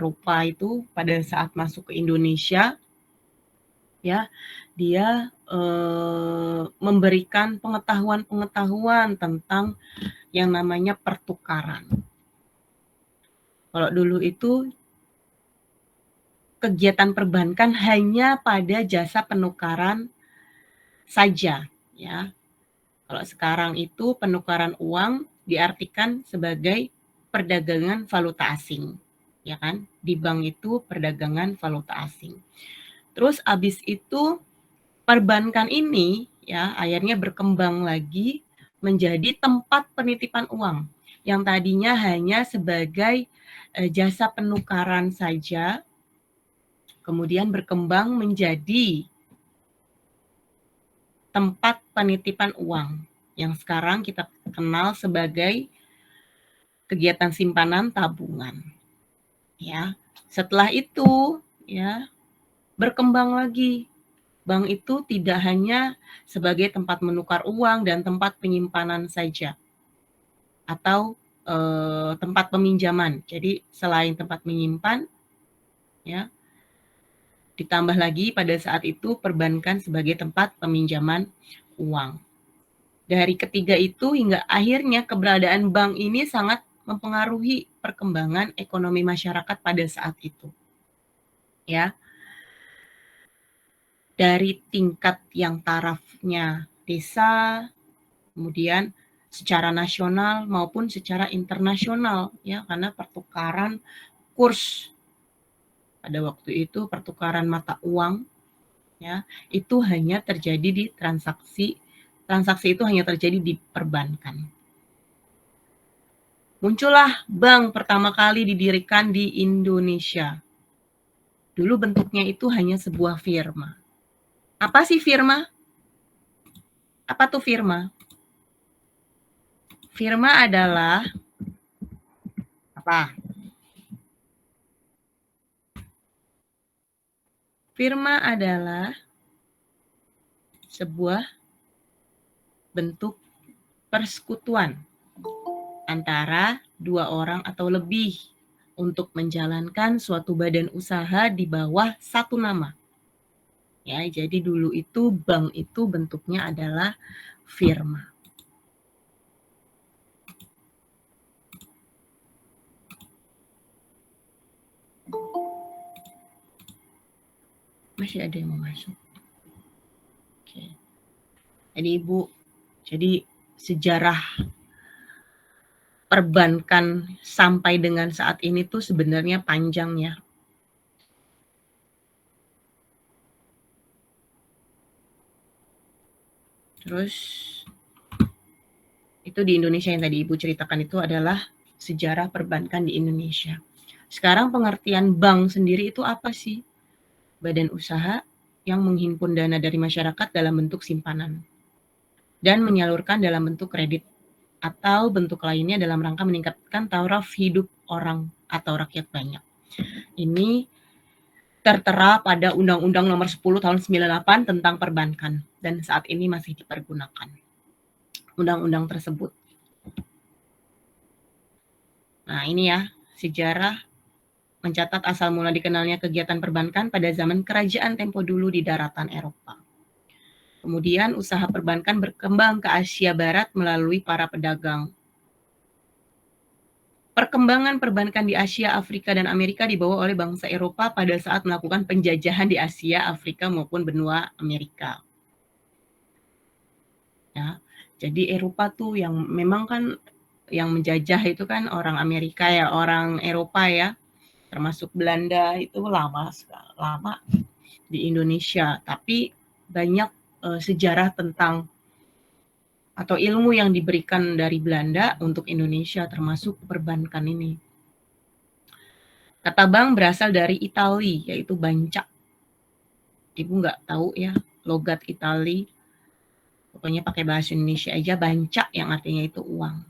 Eropa itu pada saat masuk ke Indonesia, ya, dia memberikan pengetahuan-pengetahuan tentang yang namanya pertukaran. Kalau dulu itu kegiatan perbankan hanya pada jasa penukaran saja, ya. Kalau sekarang itu penukaran uang diartikan sebagai perdagangan valuta asing, ya kan? Di bank itu perdagangan valuta asing. Terus abis itu perbankan ini ya akhirnya berkembang lagi menjadi tempat penitipan uang yang tadinya hanya sebagai jasa penukaran saja, kemudian berkembang menjadi tempat penitipan uang yang sekarang kita kenal sebagai kegiatan simpanan tabungan. Ya, setelah itu ya berkembang lagi. Bank itu tidak hanya sebagai tempat menukar uang dan tempat penyimpanan saja atau tempat peminjaman. Jadi selain tempat menyimpan, ya, ditambah lagi pada saat itu perbankan sebagai tempat peminjaman uang. Dari ketiga itu hingga akhirnya keberadaan bank ini sangat mempengaruhi perkembangan ekonomi masyarakat pada saat itu. Ya. Dari tingkat yang tarafnya desa, kemudian secara nasional maupun secara internasional ya karena pertukaran kurs pada waktu itu pertukaran mata uang ya itu hanya terjadi di transaksi itu hanya terjadi di perbankan. Muncullah bank pertama kali didirikan di Indonesia. Dulu bentuknya itu hanya sebuah firma. Apa sih firma? Apa tuh firma? Firma adalah apa? Firma adalah sebuah bentuk persekutuan antara dua orang atau lebih untuk menjalankan suatu badan usaha di bawah satu nama. Ya, jadi dulu itu bank itu bentuknya adalah firma. Masih ada yang mau masuk? Oke. Jadi Ibu, jadi sejarah perbankan sampai dengan saat ini tuh sebenarnya panjang ya. Terus itu di Indonesia yang tadi Ibu ceritakan itu adalah sejarah perbankan di Indonesia. Sekarang pengertian bank sendiri itu apa sih? Badan usaha yang menghimpun dana dari masyarakat dalam bentuk simpanan dan menyalurkan dalam bentuk kredit atau bentuk lainnya dalam rangka meningkatkan taraf hidup orang atau rakyat banyak. Ini tertera pada Undang-Undang Nomor 10 Tahun 98 tentang perbankan dan saat ini masih dipergunakan undang-undang tersebut. Nah, ini ya sejarah mencatat asal mula dikenalnya kegiatan perbankan pada zaman kerajaan tempo dulu di daratan Eropa. Kemudian usaha perbankan berkembang ke Asia Barat melalui para pedagang. Perkembangan perbankan di Asia, Afrika, dan Amerika dibawa oleh bangsa Eropa pada saat melakukan penjajahan di Asia, Afrika, maupun benua Amerika. Ya, jadi Eropa tuh yang memang kan yang menjajah itu kan orang Amerika ya, orang Eropa ya, termasuk Belanda itu lama di Indonesia. Tapi banyak sejarah tentang atau ilmu yang diberikan dari Belanda untuk Indonesia termasuk perbankan ini. Kata bank berasal dari Itali yaitu banca. Ibu nggak tahu ya logat Itali. Pokoknya pakai bahasa Indonesia aja banca yang artinya itu uang.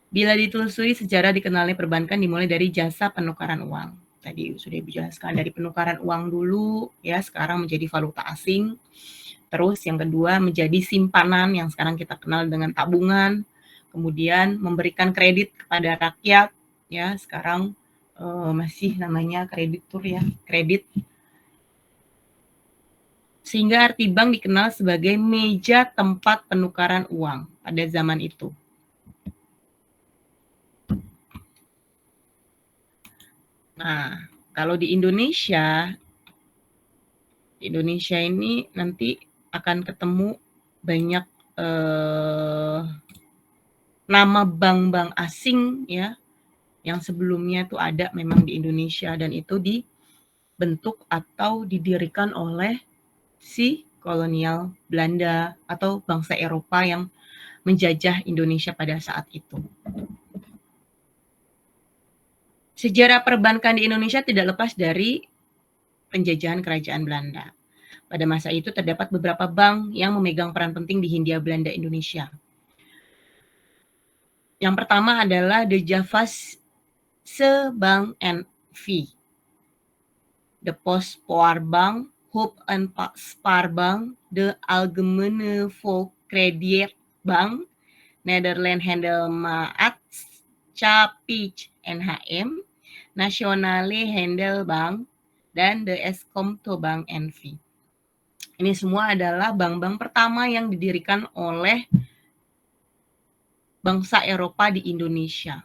Bila ditelusuri sejarah dikenalnya perbankan dimulai dari jasa penukaran uang. Tadi sudah dijelaskan dari penukaran uang dulu ya sekarang menjadi valuta asing. Terus yang kedua menjadi simpanan yang sekarang kita kenal dengan tabungan. Kemudian memberikan kredit kepada rakyat ya sekarang masih namanya kreditur ya, kredit. Sehingga arti bank dikenal sebagai meja tempat penukaran uang pada zaman itu. Nah, kalau di Indonesia ini nanti akan ketemu banyak nama bank-bank asing ya, yang sebelumnya itu ada memang di Indonesia dan itu dibentuk atau didirikan oleh si kolonial Belanda atau bangsa Eropa yang menjajah Indonesia pada saat itu. Sejarah perbankan di Indonesia tidak lepas dari penjajahan kerajaan Belanda. Pada masa itu terdapat beberapa bank yang memegang peran penting di Hindia Belanda Indonesia. Yang pertama adalah The Javase Bank N.V., The Postpoorbank, Hoop en Spaarbank, De Algemene Volkskredietbank, Nederland Handelsmaat Schappij NHM, Nationale Handelsbank, dan The Eskomtobank N.V. Ini semua adalah bank-bank pertama yang didirikan oleh bangsa Eropa di Indonesia.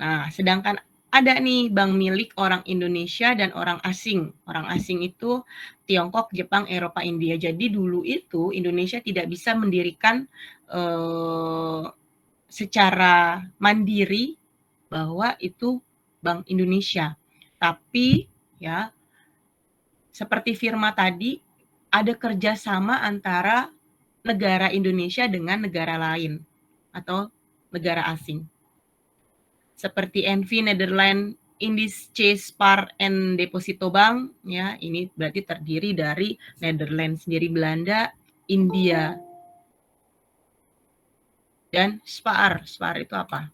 Nah, sedangkan ada nih bank milik orang Indonesia dan orang asing. Orang asing itu Tiongkok, Jepang, Eropa, India. Jadi dulu itu Indonesia tidak bisa mendirikan secara mandiri bahwa itu Bank Indonesia. Tapi ya seperti Firma tadi ada kerjasama antara negara Indonesia dengan negara lain atau negara asing. Seperti NV Nederland Indische Spaar en Deposito Bank, ya ini berarti terdiri dari Netherlands sendiri, Belanda, India, dan Spaar. Spaar itu apa?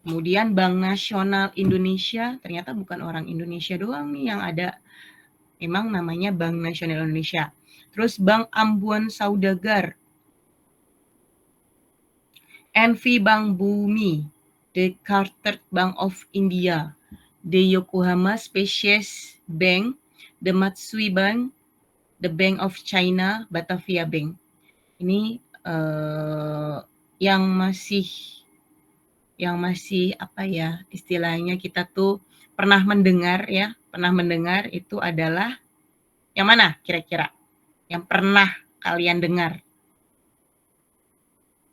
Kemudian Bank Nasional Indonesia, ternyata bukan orang Indonesia doang nih yang ada, memang namanya Bank Nasional Indonesia. Terus Bank Ambuan Saudagar, NV Bank Bumi, The Chartered Bank of India, The Yokohama Species Bank, The Matsui Bank, The Bank of China, Batavia Bank. Ini yang masih apa ya istilahnya, kita tuh pernah mendengar itu adalah yang mana kira-kira yang pernah kalian dengar?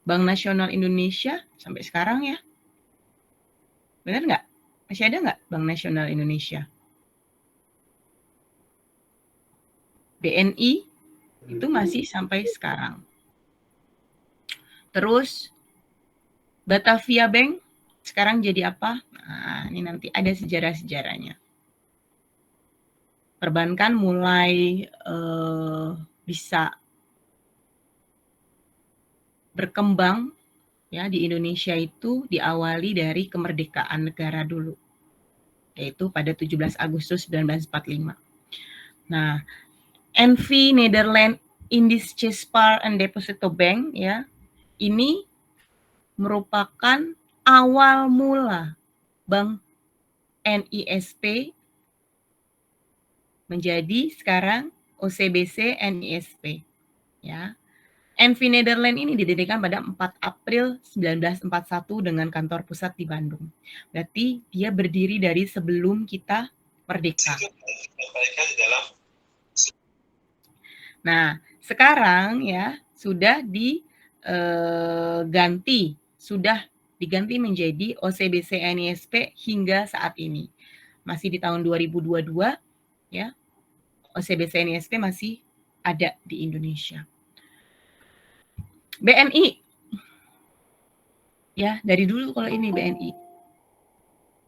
Bank Nasional Indonesia sampai sekarang ya, benar nggak? Masih ada nggak Bank Nasional Indonesia? BNI itu masih sampai sekarang. Terus Batavia Bank sekarang jadi apa? Nah, ini nanti ada sejarah-sejarahnya. Perbankan mulai bisa berkembang ya di Indonesia itu diawali dari kemerdekaan negara dulu, yaitu pada 17 Agustus 1945. Nah, NV Nederland Indische Spaar en Deposito Bank ya, ini merupakan awal mula Bank NISP menjadi sekarang OCBC NISP ya. NV Nederland ini didirikan pada 4 April 1941 dengan kantor pusat di Bandung. Berarti dia berdiri dari sebelum kita merdeka. Nah, sekarang ya sudah diganti menjadi OCBC NISP hingga saat ini. Masih di tahun 2022 ya. OCBC NISP masih ada di Indonesia. BNI. Ya, dari dulu kalau ini BNI.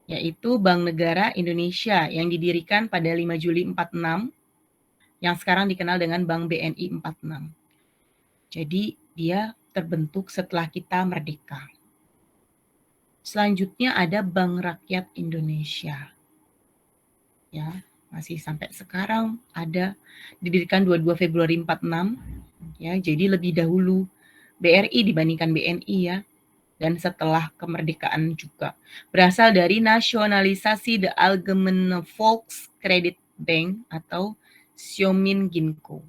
Yaitu Bank Negara Indonesia yang didirikan pada 5 Juli 46 yang sekarang dikenal dengan Bank BNI 46. Jadi dia terbentuk setelah kita merdeka. Selanjutnya ada Bank Rakyat Indonesia. Ya, masih sampai sekarang ada, didirikan 22 Februari 46. Ya, jadi lebih dahulu BRI dibandingkan BNI ya. dan setelah kemerdekaan juga. Berasal dari nasionalisasi The Allgemeine Volkskreditbank atau Siominginko.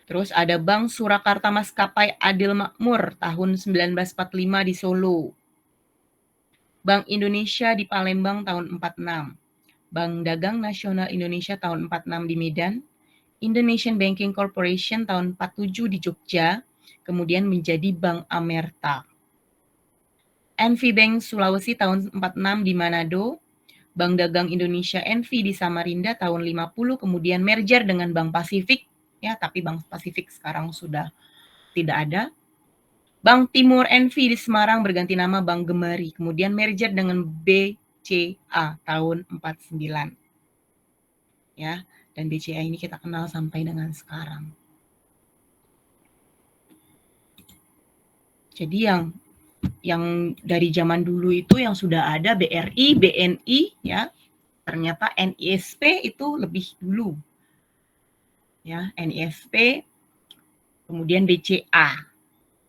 Terus ada Bank Surakarta Maskapai Adil Makmur tahun 1945 di Solo. Bank Indonesia di Palembang tahun 46. Bank Dagang Nasional Indonesia tahun 46 di Medan. Indonesian Banking Corporation tahun 47 di Jogja. Kemudian menjadi Bank Amerta. NV Bank Sulawesi tahun 46 di Manado. Bank Dagang Indonesia NV di Samarinda tahun 50, kemudian merger dengan Bank Pasifik, ya, tapi Bank Pasifik sekarang sudah tidak ada. Bank Timur NV di Semarang berganti nama Bank Gemari, kemudian merger dengan BCA tahun 49. Ya, dan BCA ini kita kenal sampai dengan sekarang. Jadi yang dari zaman dulu itu yang sudah ada BRI, BNI, ya, ternyata NISP itu lebih dulu. Ya, NISP, kemudian BCA.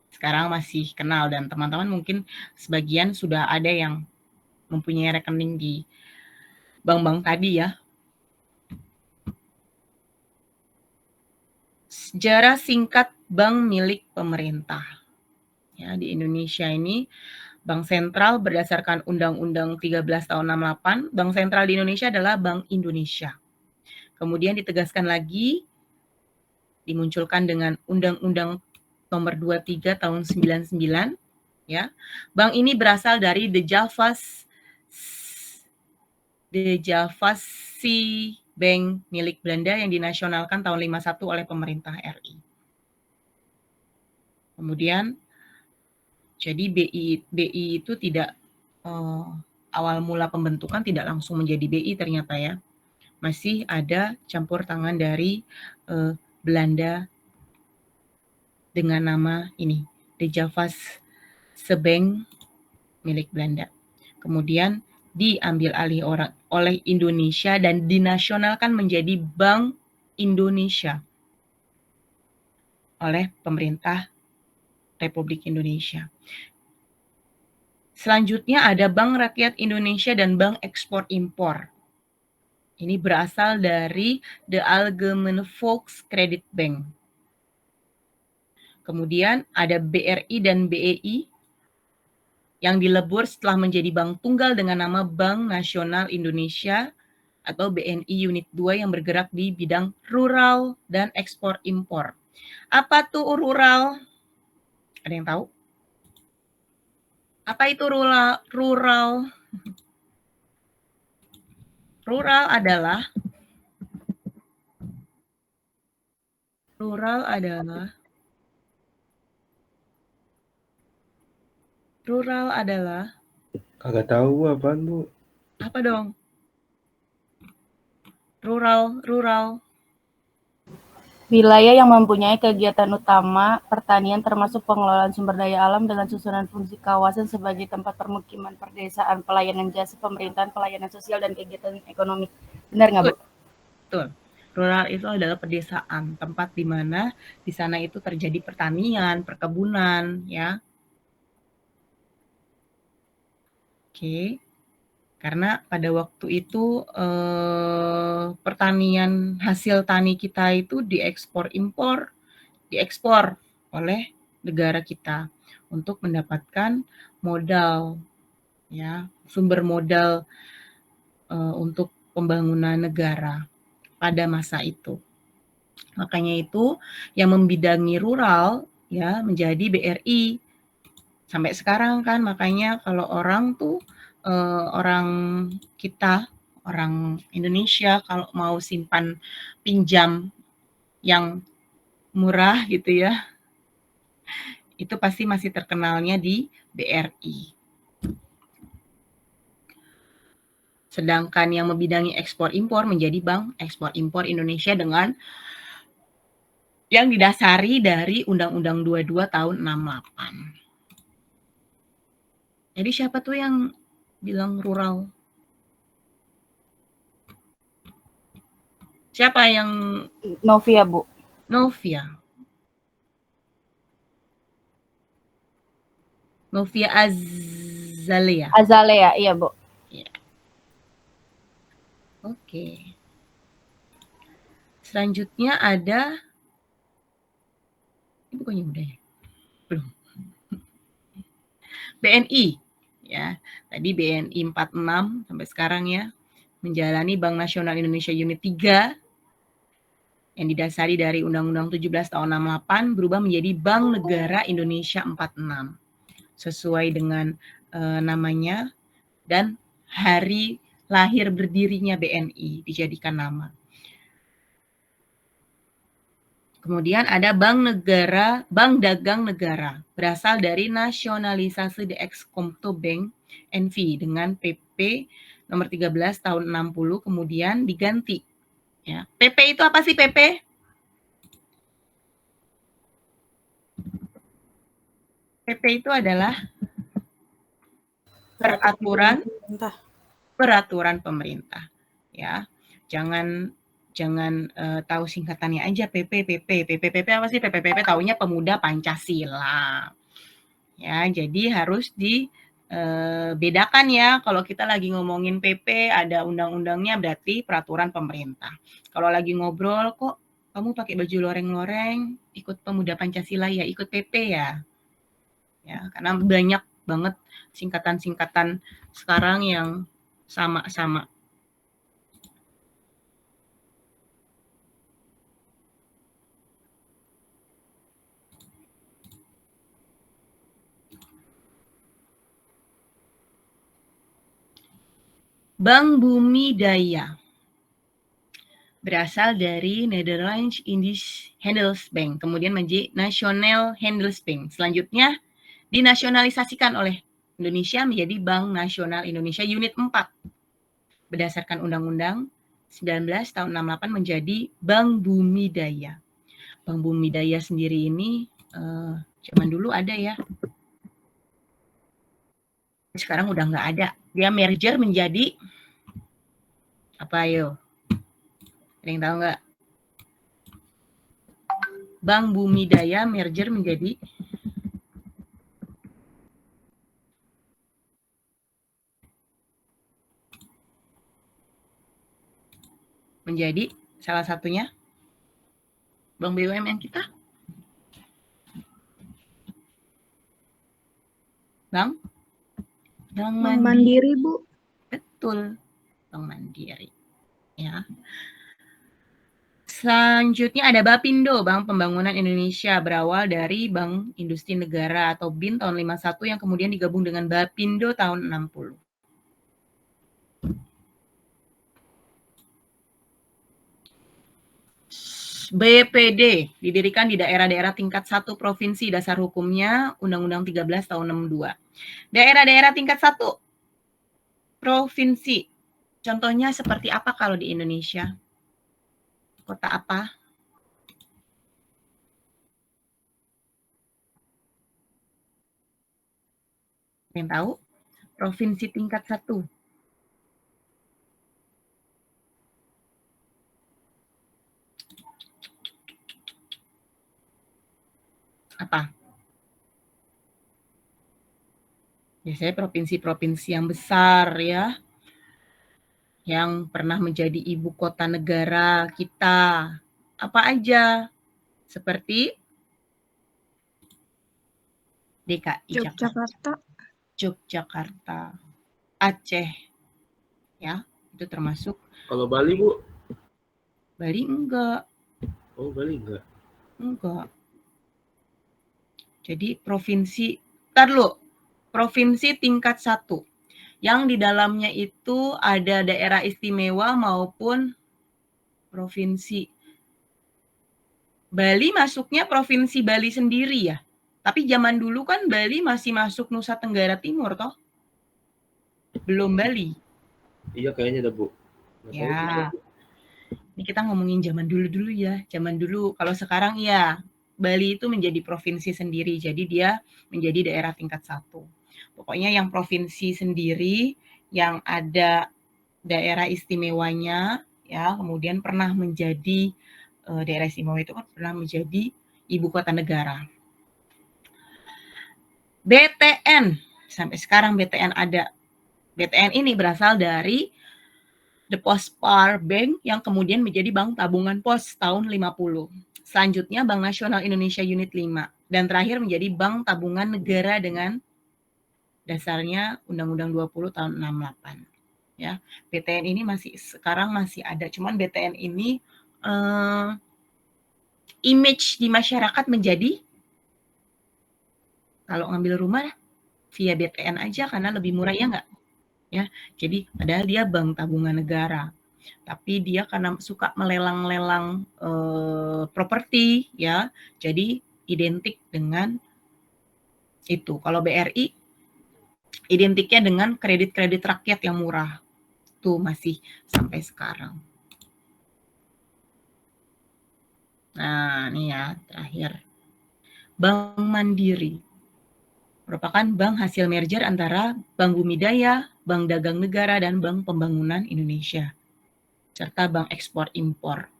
Sekarang masih kenal dan teman-teman mungkin sebagian sudah ada yang mempunyai rekening di bank-bank tadi ya. Sejarah singkat bank milik pemerintah. Ya, di Indonesia ini Bank Sentral berdasarkan Undang-Undang 13 tahun 68, Bank Sentral di Indonesia adalah Bank Indonesia. Kemudian ditegaskan lagi, dimunculkan dengan Undang-Undang nomor 23 tahun 99, ya. Bank ini berasal dari The Javassi Bank milik Belanda yang dinasionalkan tahun 51 oleh pemerintah RI. Kemudian jadi BI itu tidak awal mula pembentukan tidak langsung menjadi BI ternyata ya. Masih ada campur tangan dari Belanda dengan nama ini, The Javasche Bank milik Belanda. Kemudian diambil alih oleh Indonesia dan dinasionalkan menjadi Bank Indonesia oleh pemerintah Republik Indonesia. Selanjutnya ada Bank Rakyat Indonesia dan Bank Ekspor Impor. Ini berasal dari The Allgemeine Volkskreditbank. Kemudian ada BRI dan BEI yang dilebur setelah menjadi bank tunggal dengan nama Bank Nasional Indonesia atau BNI Unit 2 yang bergerak di bidang rural dan ekspor impor. Apa tuh rural? Ada yang tahu? Apa itu rural? Rural adalah Kagak tahu apaan Bu. apa dong? Rural. Wilayah yang mempunyai kegiatan utama pertanian termasuk pengelolaan sumber daya alam dengan susunan fungsi kawasan sebagai tempat permukiman, perdesaan, pelayanan jasa pemerintahan, pelayanan sosial, dan kegiatan ekonomi. Benar nggak, Bu? Betul. Rural itu adalah pedesaan, tempat di mana di sana itu terjadi pertanian, perkebunan, ya. Oke. Karena pada waktu itu pertanian hasil tani kita itu diekspor oleh negara kita untuk mendapatkan modal, ya, sumber modal untuk pembangunan negara pada masa itu. Makanya itu yang membidangi rural ya menjadi BRI sampai sekarang kan. Makanya kalau orang tuh orang kita, orang Indonesia kalau mau simpan pinjam yang murah gitu ya, itu pasti masih terkenalnya di BRI. Sedangkan yang membidangi ekspor impor menjadi Bank Ekspor Impor Indonesia dengan yang didasari dari Undang-Undang 22 tahun 68. Jadi siapa tuh yang bilang rural? Siapa yang Novia, Bu. Novia? Novia Azalea. Azalea, iya, Bu. Oke. Selanjutnya ada ini bukannya udah ya? Belum. BNI ya. Tadi BNI 46 sampai sekarang ya. Menjalani Bank Nasional Indonesia Unit 3 yang didasari dari Undang-Undang 17 tahun 68 berubah menjadi Bank Negara Indonesia 46 sesuai dengan namanya dan hari lahir berdirinya BNI dijadikan nama. Kemudian ada Bank Negara, Bank Dagang Negara, berasal dari nasionalisasi The Ex-Comto Bank NV dengan PP nomor 13 tahun 60 kemudian diganti. Ya. PP itu apa sih PP? PP itu adalah peraturan pemerintah. Ya. Jangan tahu singkatannya aja PP apa sih PP taunya Pemuda Pancasila. Ya, jadi harus dibedakan ya. Kalau kita lagi ngomongin PP ada undang-undangnya berarti peraturan pemerintah. Kalau lagi ngobrol kok kamu pakai baju loreng-loreng, ikut Pemuda Pancasila ya, ikut PP ya. Ya, karena banyak banget singkatan-singkatan sekarang yang sama-sama. Bank Bumi Daya berasal dari Netherlands Indisch Handelsbank, kemudian menjadi National Handelsbank. Selanjutnya dinasionalisasikan oleh Indonesia menjadi Bank Nasional Indonesia Unit 4. Berdasarkan Undang-Undang 19 tahun 68 menjadi Bank Bumi Daya. Bank Bumi Daya sendiri ini zaman dulu ada ya. Sekarang udah nggak ada. Dia merger menjadi apa yo? Ada yang tahu nggak? Bank Bumi Daya merger menjadi salah satunya Bank BUMN kita. Bank Mandiri, Bu. Betul, Bank Mandiri. Ya. Selanjutnya ada Bapindo, Bank Pembangunan Indonesia, berawal dari Bank Industri Negara atau BIN tahun 51 yang kemudian digabung dengan Bapindo tahun 60. BPD didirikan di daerah-daerah tingkat 1 provinsi, dasar hukumnya Undang-Undang 13 tahun 62. Daerah-daerah tingkat 1 provinsi. Contohnya seperti apa kalau di Indonesia? Kota apa? Yang tahu? Provinsi tingkat 1. Apa? Biasanya provinsi-provinsi yang besar ya, yang pernah menjadi ibu kota negara kita. Apa aja? Seperti DKI Yogyakarta. Yogyakarta, Aceh, ya itu termasuk. Kalau Bali, Bu? Bali enggak. Oh, Bali enggak? Enggak. Jadi provinsi, provinsi tingkat 1. Yang di dalamnya itu ada daerah istimewa maupun provinsi. Bali masuknya provinsi Bali sendiri ya. Tapi zaman dulu kan Bali masih masuk Nusa Tenggara Timur toh. Belum Bali. Iya kayaknya dah, Bu. Ya. Ini kita ngomongin zaman dulu ya. Zaman dulu, kalau sekarang ya Bali itu menjadi provinsi sendiri. Jadi dia menjadi daerah tingkat 1. Pokoknya yang provinsi sendiri, yang ada daerah istimewanya, ya, kemudian pernah menjadi daerah istimewa itu kan pernah menjadi ibu kota negara. BTN, sampai sekarang BTN ada. BTN ini berasal dari The Postpar Bank yang kemudian menjadi Bank Tabungan Pos tahun 50. Selanjutnya Bank Nasional Indonesia Unit 5 dan terakhir menjadi Bank Tabungan Negara dengan dasarnya Undang-Undang 20 tahun 68. Ya, BTN ini sekarang masih ada, cuman BTN ini image di masyarakat menjadi kalau ngambil rumah via BTN aja karena lebih murah, ya nggak? Ya, jadi padahal dia bank tabungan negara, tapi dia karena suka melelang-lelang properti, ya, jadi identik dengan itu. Kalau BRI identiknya dengan kredit-kredit rakyat yang murah, tuh masih sampai sekarang. Nah, ini ya terakhir, Bank Mandiri merupakan bank hasil merger antara Bank Bumi Daya, Bank Dagang Negara, dan Bank Pembangunan Indonesia, serta Bank Ekspor Impor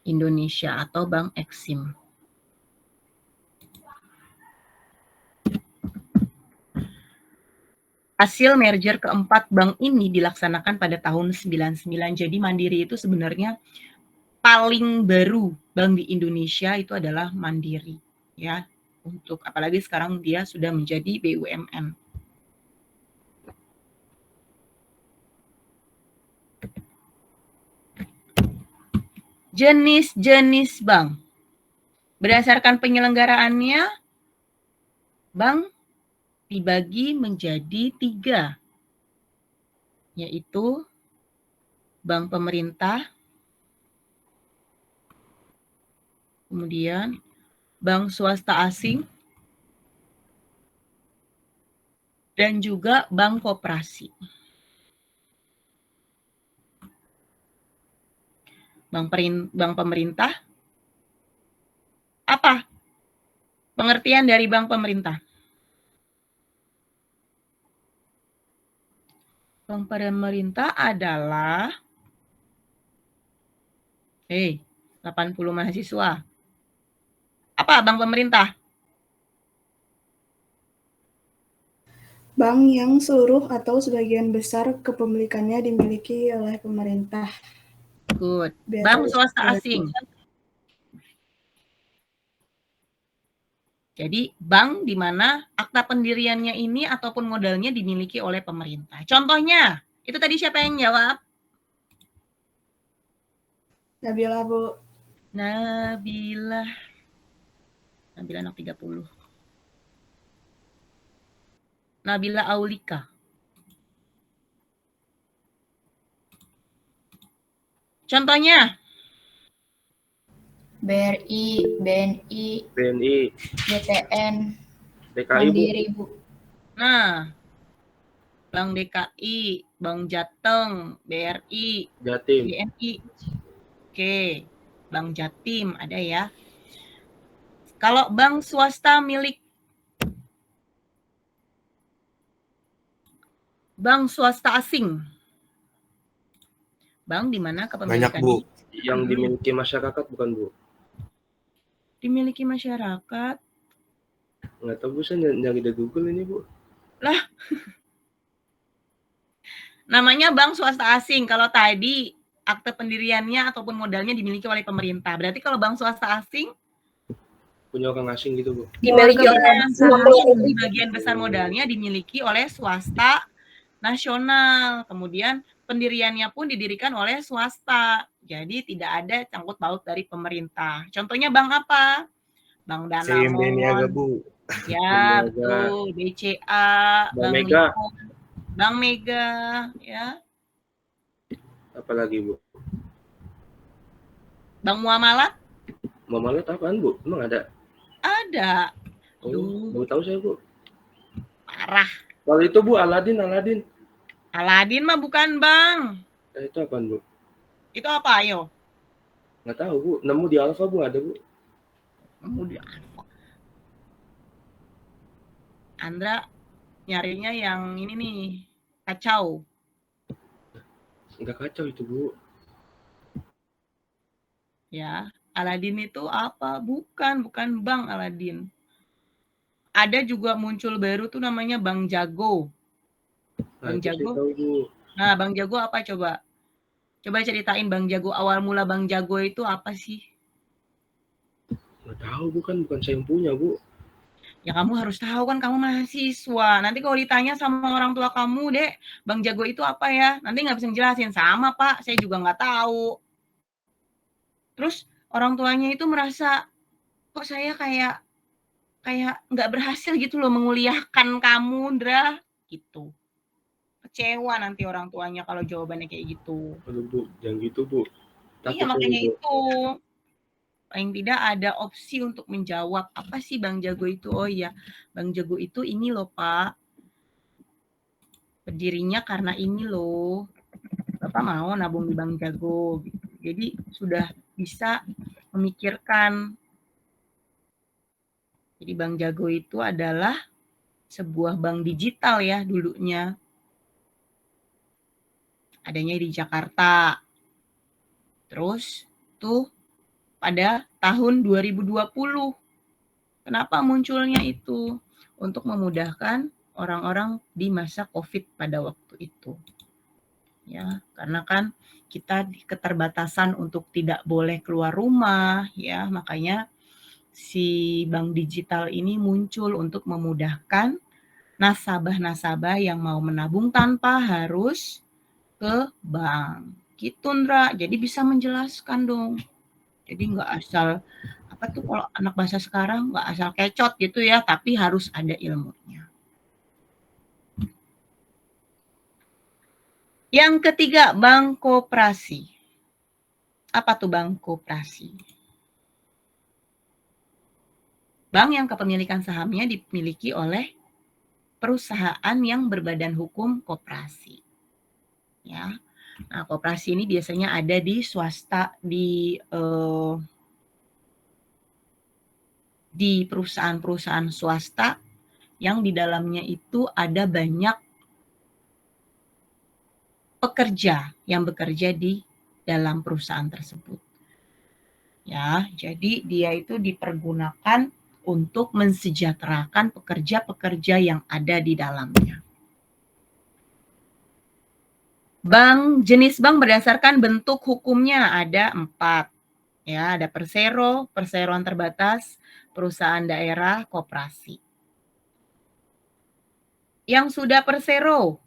Indonesia atau Bank Eksim. Hasil merger keempat bank ini dilaksanakan pada tahun 99. Jadi Mandiri itu sebenarnya paling baru bank di Indonesia itu adalah Mandiri, ya. Untuk apalagi sekarang dia sudah menjadi BUMN. Jenis-jenis bank. Berdasarkan penyelenggaraannya, bank dibagi menjadi 3, yaitu bank pemerintah, kemudian bank swasta asing, dan juga bank koperasi. Bank pemerintah, apa pengertian dari bank pemerintah? Bank pemerintah adalah 80 mahasiswa. Apa bank pemerintah? Bank yang seluruh atau sebagian besar kepemilikannya dimiliki oleh pemerintah. Good. Bank swasta asing. Jadi bank di mana akta pendiriannya ini ataupun modalnya dimiliki oleh pemerintah. Contohnya, itu tadi siapa yang jawab? Nabila, Bu. Nabila anak 30. Nabila Aulika. Contohnya? BRI, BNI, BNI, BTN, DKI, Mandiri, Bu. Nah, Bank DKI, Bank Jateng, BRI, Jatim, BNI. Oke, Bank Jatim ada ya. Kalau bank swasta milik bank swasta asing, bank di mana kepemilikan Banyak, Bu. yang dimiliki masyarakat bukan, Bu? Dimiliki masyarakat. Nggak tahu, Bu, saya nyari di Google ini, Bu. Lah, namanya bank swasta asing. Kalau tadi akte pendiriannya ataupun modalnya dimiliki oleh pemerintah. Berarti kalau bank swasta asing Punya orang asing gitu, Bu. Dimiliki oleh bagian besar modalnya dimiliki oleh swasta nasional. Kemudian pendiriannya pun didirikan oleh swasta. Jadi tidak ada cangkut paut dari pemerintah. Contohnya bank apa? Bank CIMB Niaga, Danamon. Bu. Ya, Bank Niaga. betul. BCA, Bank Mega. Lipo, Bank Mega, ya. Apalagi, Bu? Bank Muamalat? Muamalat apaan, Bu? Emang ada? Ada. Oh, baru tahu saya, Bu. Parah. Kalau itu, Bu, Aladin. Aladin mah bukan bank. Itu apaan, Bu? Itu apa, ayo? Nggak tahu, Bu. Nemu di Alfa, Bu, ada, Bu. Nemu di Alfa. Andra nyarinya yang ini nih, kacau. Nggak kacau itu, Bu. Ya, Aladin itu apa? Bukan bank Aladin. Ada juga muncul baru tuh namanya Bank Jago. Nah, Bank itu saya Jago. tahu, Bu. Nah, Bank Jago apa coba? Coba ceritain Bank Jago, awal mula Bank Jago itu apa sih? Nggak tahu, bukan saya yang punya, Bu. Ya kamu harus tahu kan, kamu mahasiswa. Nanti kalau ditanya sama orang tua kamu, Dek, Bank Jago itu apa ya? Nanti nggak bisa jelasin. Sama, Pak, saya juga nggak tahu. Terus orang tuanya itu merasa, kok saya kayak nggak berhasil gitu loh menguliahkan kamu, Dra, gitu. Kecewa nanti orang tuanya kalau jawabannya kayak gitu. Aduh, Bu, jangan gitu, Bu. Iya, Takut saya, makanya Bu. itu. Paling tidak ada opsi untuk menjawab, apa sih Bank Jago itu? Oh iya, Bank Jago itu ini loh, Pak. Berdirinya karena ini loh. Bapak mau nabung di Bank Jago. Jadi sudah bisa memikirkan. Jadi Bank Jago itu adalah sebuah bank digital ya dulunya. Adanya di Jakarta. Terus tuh pada tahun 2020. Kenapa munculnya itu? Untuk memudahkan orang-orang di masa COVID pada waktu itu. Ya, karena kan kita keterbatasan untuk tidak boleh keluar rumah ya, makanya si bank digital ini muncul untuk memudahkan nasabah-nasabah yang mau menabung tanpa harus ke bank. Gitu, Ndra. Jadi bisa menjelaskan dong. Jadi nggak asal, apa tuh kalau anak bahasa sekarang, nggak asal kecot gitu ya, tapi harus ada ilmunya. Yang ketiga, bank koperasi. Apa tuh bank koperasi? Bank yang kepemilikan sahamnya dimiliki oleh perusahaan yang berbadan hukum koperasi. Ya. Nah, koperasi ini biasanya ada di swasta, di perusahaan-perusahaan swasta yang di dalamnya itu ada banyak pekerja yang bekerja di dalam perusahaan tersebut. Ya, jadi dia itu dipergunakan untuk mensejahterakan pekerja-pekerja yang ada di dalamnya. Bank, jenis bank berdasarkan bentuk hukumnya ada 4. Ya, ada persero, perseroan terbatas, perusahaan daerah, koperasi. Yang sudah persero,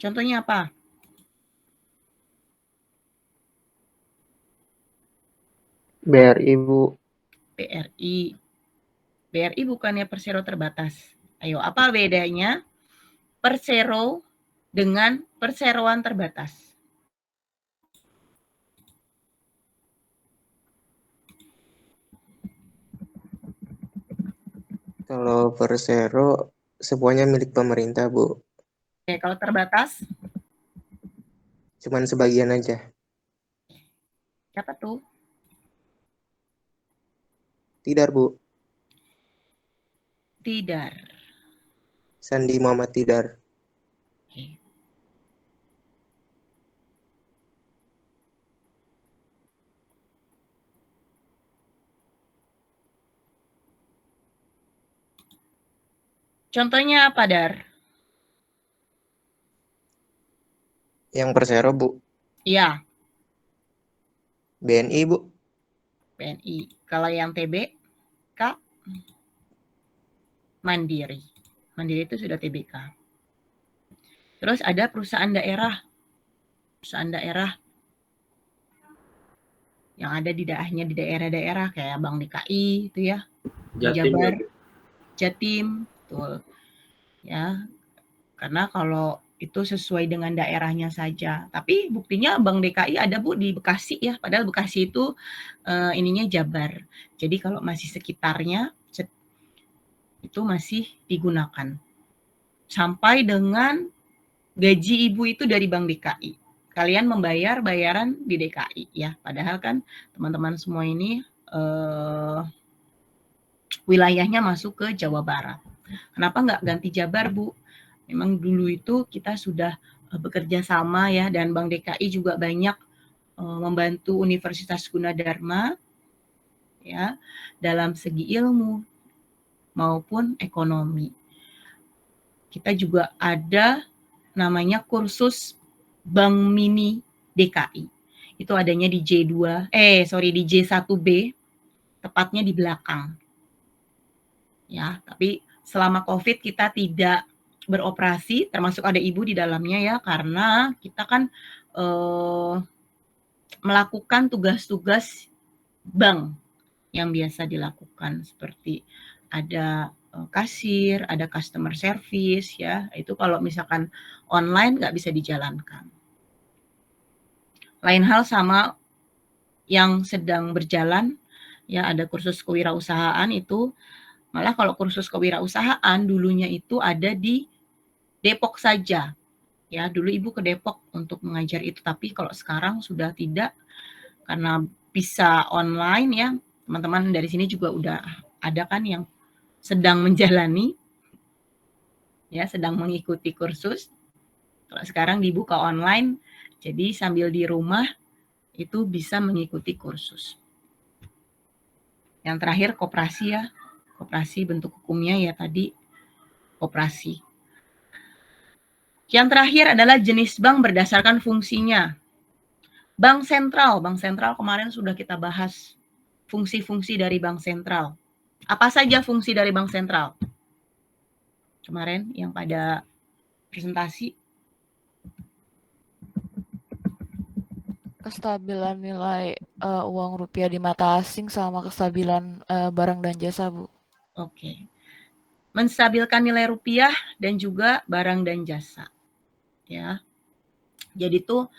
contohnya apa? BRI, Bu. BRI. BRI bukannya persero terbatas. Ayo, apa bedanya persero dengan perseroan terbatas? Kalau persero semuanya milik pemerintah, Bu. Oke, kalau terbatas, Cuman sebagian aja. siapa tuh? Tidar, Bu. Tidar. Sandi Muhammad Tidar. Oke. Contohnya apa, Dar? Yang persero, Bu. Iya, BNI, Bu. BNI. Kalau yang TBK, Mandiri. Mandiri itu sudah TBK. Terus ada perusahaan daerah. Perusahaan daerah yang ada di daerah-daerah kayak Bank DKI itu ya, di Jatim, Jabar, ya, Bu. Jatim, betul. Ya, karena kalau itu sesuai dengan daerahnya saja. Tapi buktinya Bank DKI ada Bu di Bekasi ya, padahal Bekasi itu ininya Jabar. Jadi kalau masih sekitarnya itu masih digunakan. Sampai dengan gaji ibu itu dari Bank DKI. Kalian membayar bayaran di DKI ya, padahal kan teman-teman semua ini wilayahnya masuk ke Jawa Barat. Kenapa nggak ganti Jabar, Bu? Memang dulu itu kita sudah bekerja sama ya, dan Bank DKI juga banyak membantu Universitas Gunadarma ya dalam segi ilmu maupun ekonomi. Kita juga ada namanya kursus Bank Mini DKI. Itu adanya di di J1B, tepatnya di belakang. Ya, tapi selama Covid kita tidak beroperasi, termasuk ada ibu di dalamnya ya, karena kita kan melakukan tugas-tugas bank yang biasa dilakukan, seperti ada kasir, ada customer service ya. Itu kalau misalkan online nggak bisa dijalankan. Lain hal sama yang sedang berjalan ya, ada kursus kewirausahaan. Itu malah kalau kursus kewirausahaan dulunya itu ada di Depok saja. Ya, dulu Ibu ke Depok untuk mengajar itu, tapi kalau sekarang sudah tidak karena bisa online ya. Teman-teman dari sini juga udah ada kan yang sedang menjalani ya, sedang mengikuti kursus. Kalau sekarang dibuka online, jadi sambil di rumah itu bisa mengikuti kursus. Yang terakhir koperasi ya. Koperasi bentuk hukumnya ya tadi koperasi. Yang terakhir adalah jenis bank berdasarkan fungsinya. Bank sentral kemarin sudah kita bahas fungsi-fungsi dari bank sentral. Apa saja fungsi dari bank sentral? Kemarin yang pada presentasi. Kestabilan nilai uang rupiah di mata asing sama kestabilan barang dan jasa, Bu. Oke. Menstabilkan nilai rupiah dan juga barang dan jasa. Ya. Jadi tuh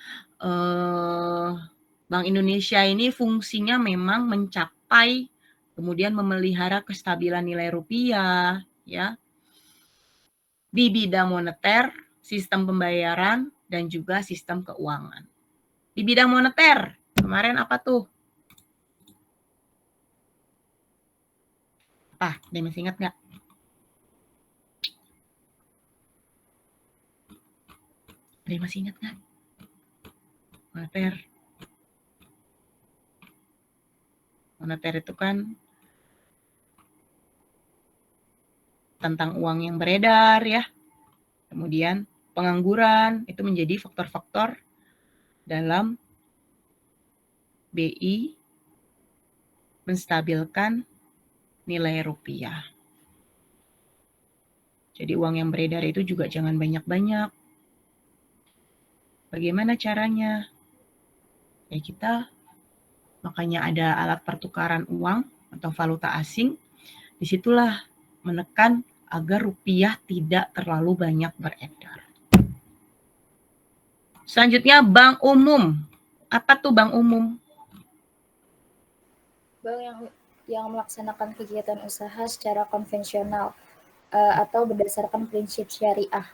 Bank Indonesia ini fungsinya memang mencapai kemudian memelihara kestabilan nilai rupiah ya di bidang moneter, sistem pembayaran dan juga sistem keuangan. Di bidang moneter, kemarin apa tuh? Apa? Ada yang masih ingat nggak? Ada yang masih ingat nggak? Moneter. Moneter itu kan tentang uang yang beredar ya. Kemudian pengangguran itu menjadi faktor-faktor dalam BI menstabilkan nilai rupiah. Jadi uang yang beredar itu juga jangan banyak-banyak. Bagaimana caranya? Ya kita makanya ada alat pertukaran uang atau valuta asing. Disitulah menekan agar rupiah tidak terlalu banyak beredar. Selanjutnya bank umum. Apa tuh bank umum? Bank yang melaksanakan kegiatan usaha secara konvensional atau berdasarkan prinsip syariah,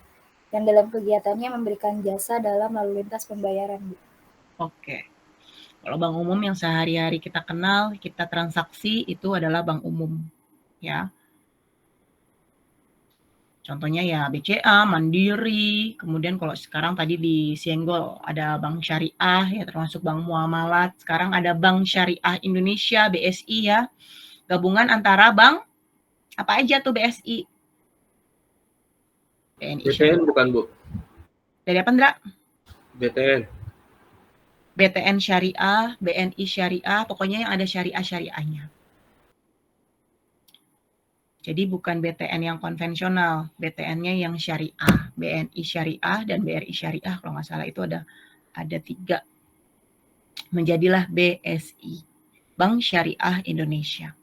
dan dalam kegiatannya memberikan jasa dalam lalu lintas pembayaran, Bu. Oke. Kalau bank umum yang sehari-hari kita kenal, kita transaksi itu adalah bank umum, ya. Contohnya ya BCA, Mandiri, kemudian kalau sekarang tadi disenggol ada Bank Syariah ya, termasuk Bank Muamalat. Sekarang ada Bank Syariah Indonesia, BSI ya. Gabungan antara bank apa aja tuh BSI? BNI BTN bukan, Bu? Dari apa, Ndra? BTN. BTN Syariah, BNI Syariah, pokoknya yang ada syariah-syariahnya. Jadi bukan BTN yang konvensional, BTN-nya yang syariah, BNI Syariah dan BRI Syariah kalau nggak salah itu ada 3. Menjadilah BSI, Bank Syariah Indonesia.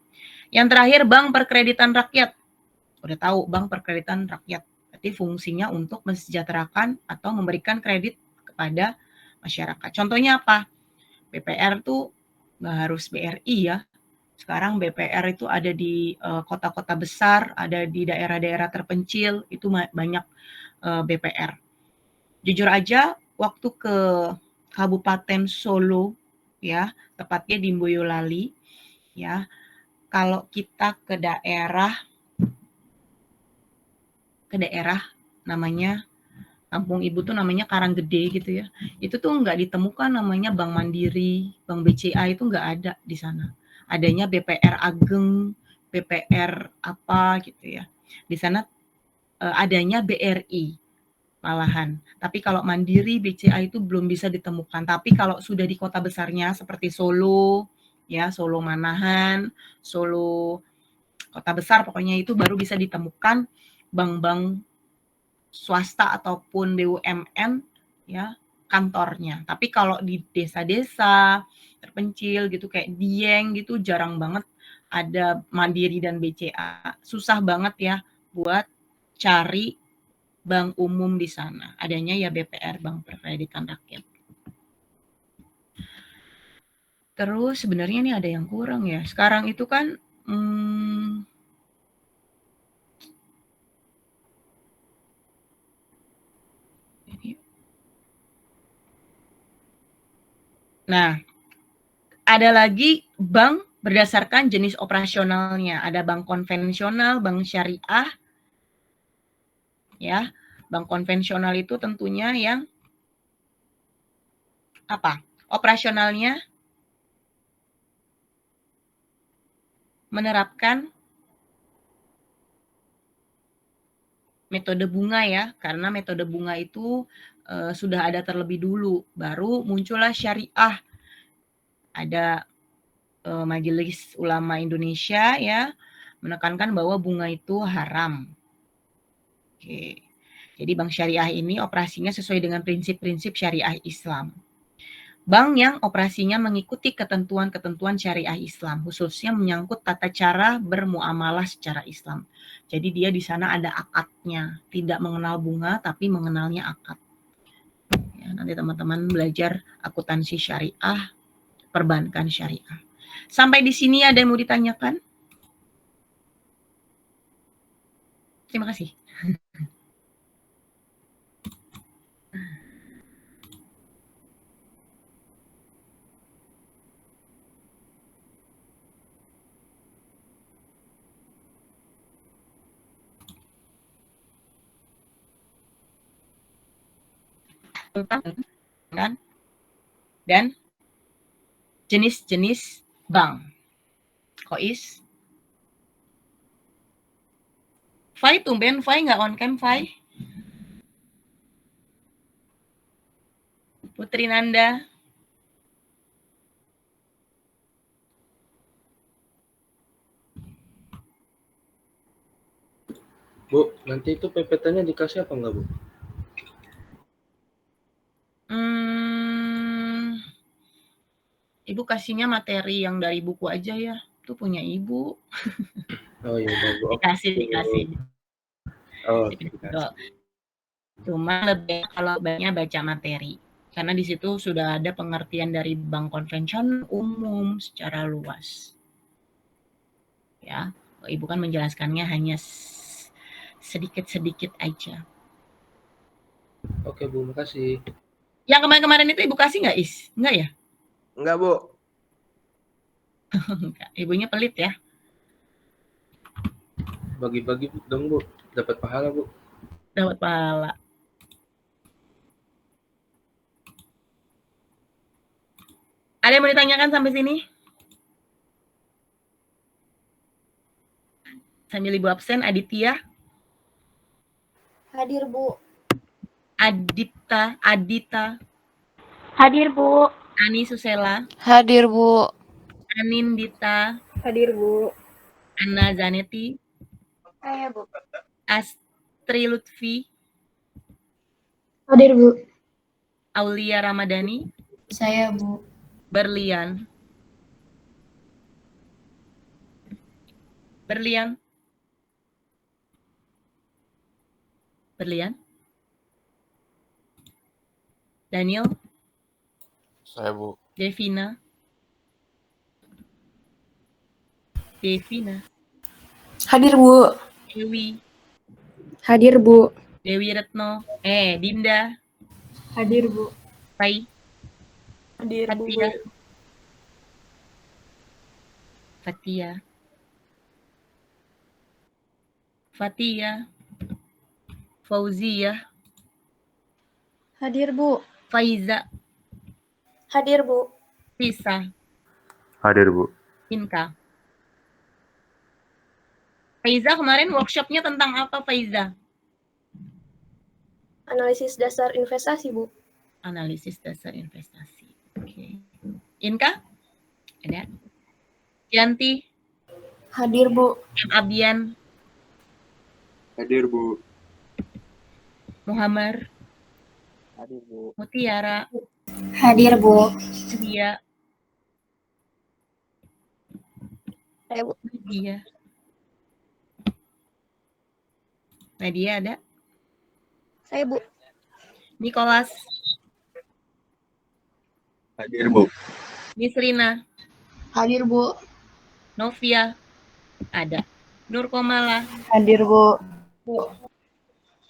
Yang terakhir Bank Perkreditan Rakyat. Udah tahu Bank Perkreditan Rakyat. Berarti fungsinya untuk mensejahterakan atau memberikan kredit kepada masyarakat. Contohnya apa? BPR tuh nggak harus BRI ya. Sekarang BPR itu ada di kota-kota besar, ada di daerah-daerah terpencil, itu banyak BPR. Jujur aja, waktu ke Kabupaten Solo, ya, tepatnya di Boyolali, ya, kalau kita ke daerah namanya kampung ibu tuh namanya Karanggede gitu ya. Itu tuh nggak ditemukan namanya Bank Mandiri, Bank BCA itu nggak ada di sana. Adanya BPR Ageng, BPR apa gitu ya. Di sana adanya BRI malahan. Tapi kalau Mandiri, BCA itu belum bisa ditemukan. Tapi kalau sudah di kota besarnya seperti Solo, ya Solo Manahan, Solo kota besar pokoknya itu baru bisa ditemukan bank-bank swasta ataupun BUMN ya kantornya. Tapi kalau di desa-desa terpencil gitu kayak Dieng gitu jarang banget ada Mandiri dan BCA. Susah banget ya buat cari bank umum di sana. Adanya ya BPR, Bank Perkreditan Rakyat. Terus sebenarnya ini ada yang kurang ya. Sekarang itu kan nah, ada lagi bank berdasarkan jenis operasionalnya. Ada bank konvensional, bank syariah. Ya, bank konvensional itu tentunya yang apa? Operasionalnya menerapkan metode bunga ya, karena metode bunga itu sudah ada terlebih dulu, baru muncullah syariah. Ada Majelis Ulama Indonesia ya menekankan bahwa bunga itu haram. Oke. Jadi bank syariah ini operasinya sesuai dengan prinsip-prinsip syariah Islam. Bank yang operasinya mengikuti ketentuan-ketentuan syariah Islam, khususnya menyangkut tata cara bermuamalah secara Islam. Jadi dia di sana ada akadnya, tidak mengenal bunga tapi mengenalnya akad. Ya, nanti teman-teman belajar akuntansi syariah, perbankan syariah. Sampai di sini ada yang mau ditanyakan? Terima kasih. Kan? Dan jenis-jenis bank. Kois. Fai tumben, Fai nggak on cam, Fai? Putri Nanda. Bu, nanti itu PPT-nya dikasih apa enggak, Bu? Ibu kasihnya materi yang dari buku aja ya. Itu punya Ibu. Oh iya, Bu. Dikasih. Oh, dikasih. Cuma lebih kalau baiknya baca materi. Karena di situ sudah ada pengertian dari bank konvensional umum secara luas. Ya, Ibu kan menjelaskannya hanya sedikit-sedikit aja. Oke, Bu, makasih. Yang kemarin-kemarin itu Ibu kasih nggak, Is? Enggak ya? Enggak, Bu. Enggak. Ibunya pelit ya? Bagi-bagi dong, Bu. Dapat pahala, Bu. Dapat pahala. Ada yang mau ditanyakan sampai sini? Sambil Ibu absen, Aditya. Hadir, Bu. Adita. Hadir, Bu. Ani Susela. Hadir, Bu. Anin Dita. Hadir, Bu. Anna Zanetti. Saya, Bu. Astri Lutfi. Hadir, Bu. Aulia Ramadhani. Saya, Bu. Berlian. Daniel. Saya, Bu. Devina. Hadir, Bu. Dewi. Hadir, Bu. Dewi Retno. Dinda. Hadir, Bu. Pai. Hadir, Bu. Fatia. Fauzia. Hadir, Bu. Faiza, Hadir, Bu. Risa, Hadir, Bu. Inka. Faiza kemarin workshopnya tentang apa, Faiza? Analisis dasar investasi, Bu. Analisis dasar investasi. Oke. Inka? Ada? Yanti? Hadir, Bu. Abian? Hadir, Bu. Muhammad? Hadir, Bu. Mutiara? Hadir, Bu. Dia? Saya, Bu. Nadia? Nadia ada? Saya, Bu. Nicholas? Hadir, Bu. Nisrina? Hadir, Bu. Novia? Ada. Nurkomala? Hadir, Bu.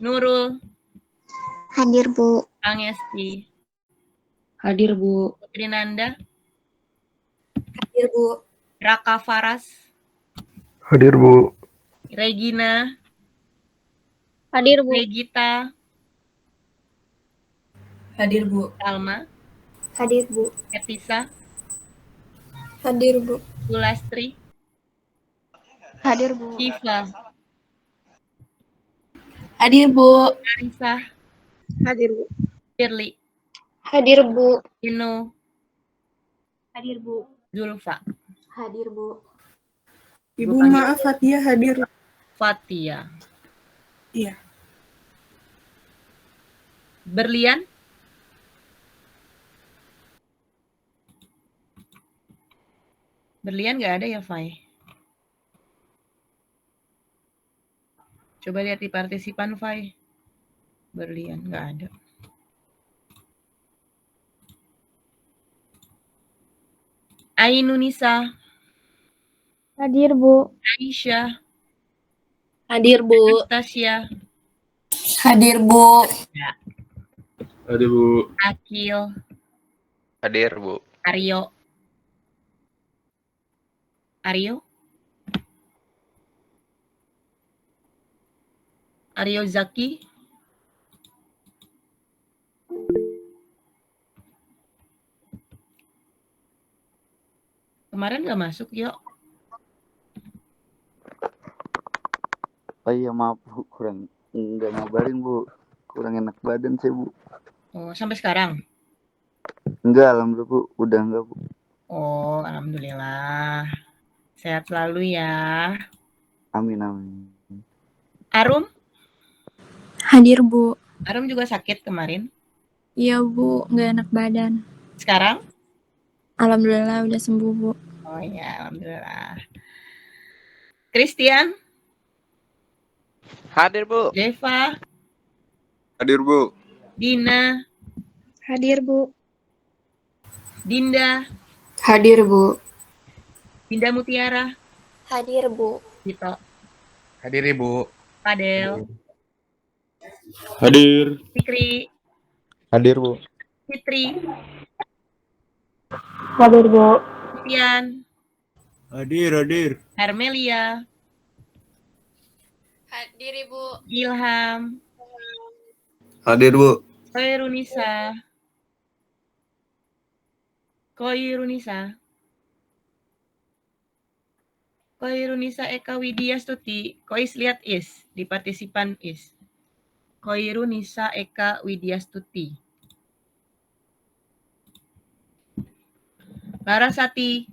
Nurul? Hadir, Bu. Angesti? Hadir, Bu. Trinanda? Hadir, Bu. Raka Faras? Hadir, Bu. Regina? Hadir, Bu. Regita? Hadir, Bu. Salma? Hadir, Bu. Etisa? Hadir, Bu. Sulastri? Hadir, Bu. Kiva? Hadir, Bu. Arisa? Hadir, Bu. Firly? Hadir, Bu. Ino? Hadir, Bu. Zulfa? Hadir, Bu. Ibu, maaf, Fatia hadir. Fatia? Iya. Berlian? Berlian nggak ada ya, Fai? Coba lihat di partisipan, Fai. Berlian nggak ada. Ainunisa? Hadir, Bu. Aisyah? Hadir, Bu. Tasya? Hadir, Bu. Hadir, Bu. Akil? Hadir, Bu. Aryo? Aryo? Aryo Zaki? Kemarin nggak masuk, yuk. Oh iya maaf Bu, kurang nggak ngabarin Bu, kurang enak badan saya Bu. Oh, sampai sekarang? Enggak, alhamdulillah Bu, udah enggak Bu. Oh, alhamdulillah. Sehat selalu ya. Amin amin. Arum? Hadir, Bu. Arum juga sakit kemarin. Iya, Bu. Nggak enak badan. Sekarang? Alhamdulillah udah sembuh, Bu. Oh ya, alhamdulillah. Christian? Hadir, Bu. Deva? Hadir, Bu. Dina? Hadir, Bu. Dinda? Hadir, Bu. Dinda Mutiara? Hadir, Bu. Dito? Hadir, Ibu. Padel? Hadir. Fikri? Hadir, Bu. Fitri? Hadir, Bu. Sofian? Hadir. Hermelia? Hadir, Ibu. Ilham? Hadir, Bu. Koirunisa? Koirunisa Eka Widya Stuti. Kois lihat is di partisipan is. Koirunisa Eka Widya Stuti. Larasati?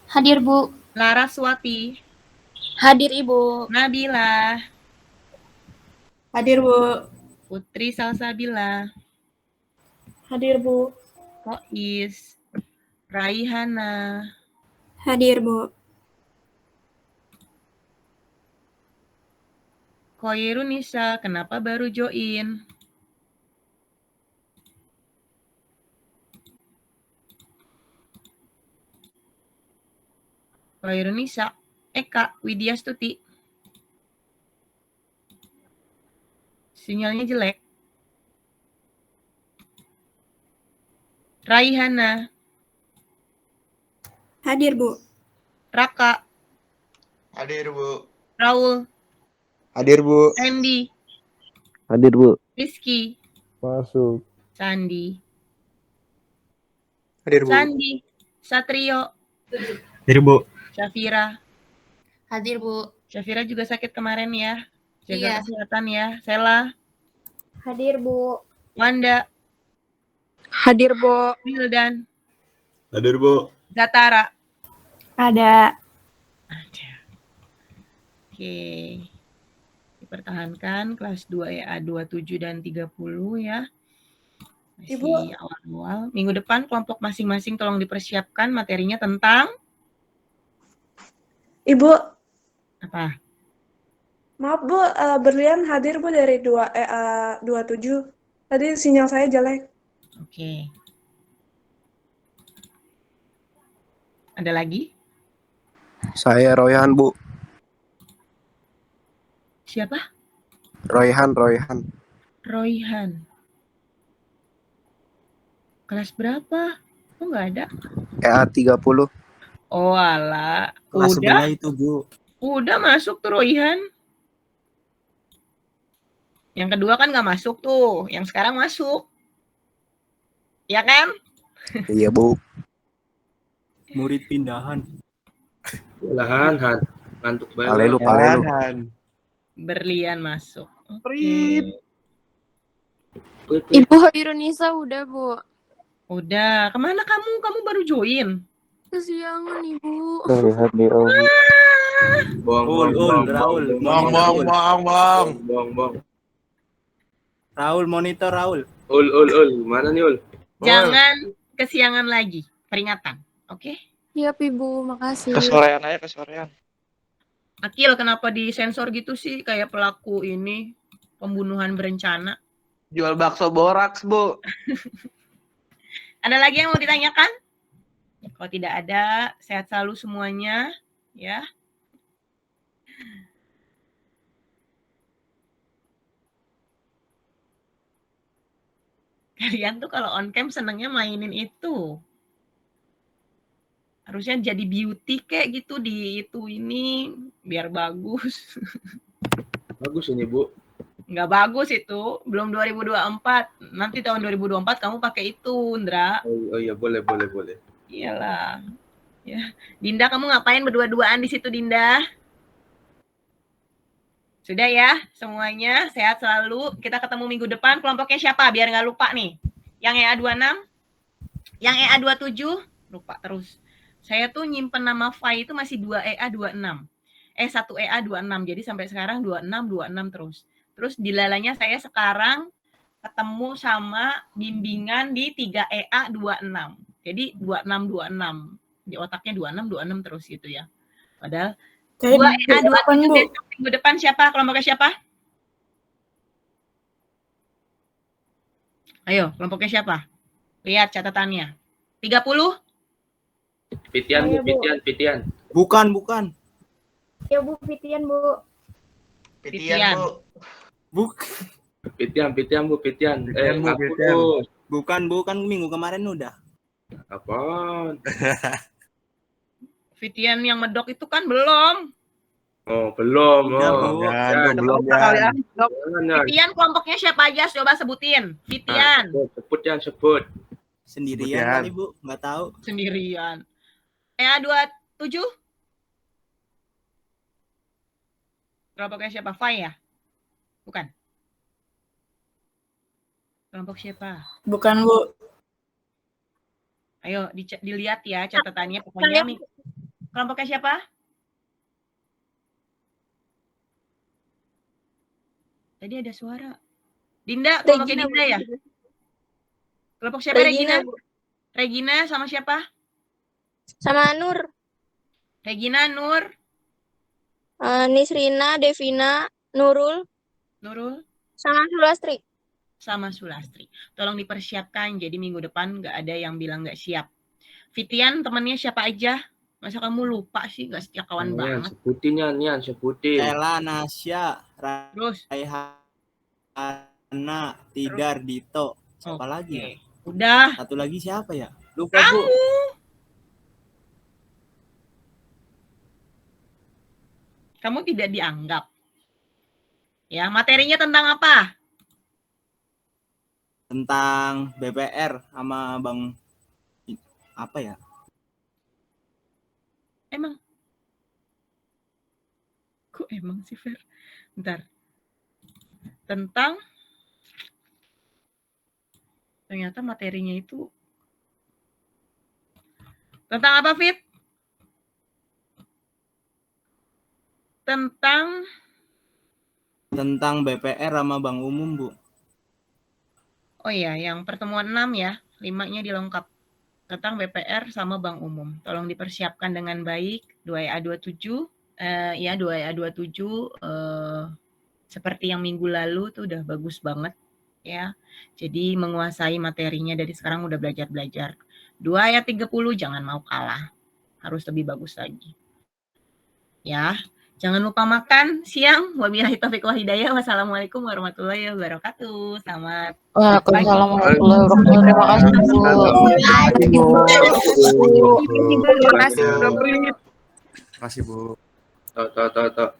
Hadir, Bu. Laraswati? Hadir, Ibu. Nabila? Hadir, Bu. Putri Salsabila? Hadir, Bu. Kois? Raihana? Hadir, Bu. Koirunisa, kenapa baru join? Koirunisa Eka Widya Stuti. Sinyalnya jelek. Raihana? Hadir, Bu. Raka? Hadir, Bu. Raul? Hadir, Bu. Randy? Hadir Bu. Rizky? Masuk. Sandi. Hadir, Bu. Sandi. Satrio. Hadir, Bu. Syafira. Hadir, Bu. Syafira juga sakit kemarin ya. Jaga Iya. kesehatan ya. Sela. Hadir, Bu. Wanda. Hadir, Bu. Wildan. Hadir, Bu. Zatara. Ada. Oke. Dipertahankan kelas 2 EA 27 dan 30 ya. Masih awal-awal. Minggu depan kelompok masing-masing tolong dipersiapkan materinya tentang Ibu, apa? maaf Bu, Berlian hadir Bu dari 2EA27. Tadi sinyal saya jelek. Oke. Ada lagi? Saya Royhan, Bu. Siapa? Royhan. Royhan. Kelas berapa? Kok nggak ada? EA 30. Oh alah. Kelas Udah? sebelah itu, Bu. Udah masuk tuh Royhan. Yang kedua kan nggak masuk tuh. Yang sekarang masuk. Ya kan? Iya, Bu. Murid pindahan. Lahan, ngantuk banget. Palelu. Berlian masuk. Prit. Ibu Irunisa udah, Bu. Udah. Kemana kamu? Kamu baru join. Kesiangan, Ibu. Lihat di Owi. Bong. Raul, monitor Raul. Ul. Mana nih Ul? Jangan kesiangan lagi. Peringatan. Oke? Siap, Ibu. Makasih. Kesorean aja, kesorean. Akil, kenapa disensor gitu sih? Kayak pelaku ini pembunuhan berencana. Jual bakso boraks, Bu. Ada lagi yang mau ditanyakan? Kalau tidak ada, sehat selalu semuanya. Ya. Kalian tuh kalau on cam senangnya mainin itu. Harusnya jadi beauty kayak gitu di itu ini biar bagus. Bagus ini Bu. Nggak bagus itu, belum 2024. Nanti tahun 2024 kamu pakai itu, Ndra. Oh iya, boleh. Iyalah. Ya. Dinda, kamu ngapain berdua-duaan di situ, Dinda? Sudah ya, semuanya sehat selalu. Kita ketemu minggu depan. Kelompoknya siapa? Biar nggak lupa nih. Yang EA 26, yang EA 27, lupa terus. Saya tuh nyimpen nama file itu masih 2 EA 26. 1 EA 26. Jadi sampai sekarang 26 terus. Terus di lalanya saya sekarang ketemu sama bimbingan di 3 EA 26. Jadi 26. Di otaknya 26 terus gitu ya. Padahal 2 EA 27 besok minggu depan siapa? Kelompoknya siapa? Ayo, kelompoknya siapa? Lihat catatannya. 30? Pitian. Bukan. Ya, Bu, Pitian, Bu. Pitian, Bu. Pitian, Bu. Bukan minggu kemarin udah. Apaan? Fitian yang medok itu kan belum. Oh, belum. Belum kalian. Fitian kelompoknya siapa aja? Coba sebutin. Fitian. Sebut. Sendirian kali, Bu. Nggak tahu. Sendirian. EA 27? Kelompoknya siapa? Fai ya? Bukan. Kelompok siapa? Bukan, Bu. Ayo dilihat ya catatannya. Pokoknya kelompoknya siapa? Tadi ada suara. Dinda, kelompoknya Dinda ya? Kelompok siapa Regina? Regina sama siapa? Sama Nur. Regina, Nur. Nisrina, Devina, Nurul, sama Sulastri. Sama Sulastri. Tolong dipersiapkan. Jadi minggu depan nggak ada yang bilang nggak siap. Fitian temannya siapa aja? Masa kamu lupa sih? Nggak setia kawan banget. Sebutin. Ella, Nasya, Terus Raihana, Tidar, Dito. Siapa lagi ya? Udah. Satu lagi siapa ya? Lupa, kamu. Bu. Kamu tidak dianggap. Ya, materinya tentang apa? Tentang BPR sama Bang apa ya? Emang? Kok emang sih, Fer? Bentar. Ternyata materinya itu tentang apa, Fit? Tentang BPR sama Bank Umum, Bu. Oh iya, yang pertemuan 6 ya, 5-nya dilengkap. Tentang BPR sama Bank Umum. Tolong dipersiapkan dengan baik. 2EA27, 2EA27 seperti yang minggu lalu tuh udah bagus banget ya. Jadi menguasai materinya dari sekarang udah belajar-belajar. 2EA30 jangan mau kalah. Harus lebih bagus lagi. Ya. Jangan lupa makan siang. Wabillahi taufiq wal hidayah. Wassalamualaikum warahmatullahi wabarakatuh. Selamat Waalaikumsalam warahmatullahi wabarakatuh. Terima kasih, Bu. Terima kasih, Bu. Terima kasih, Bu. Tok.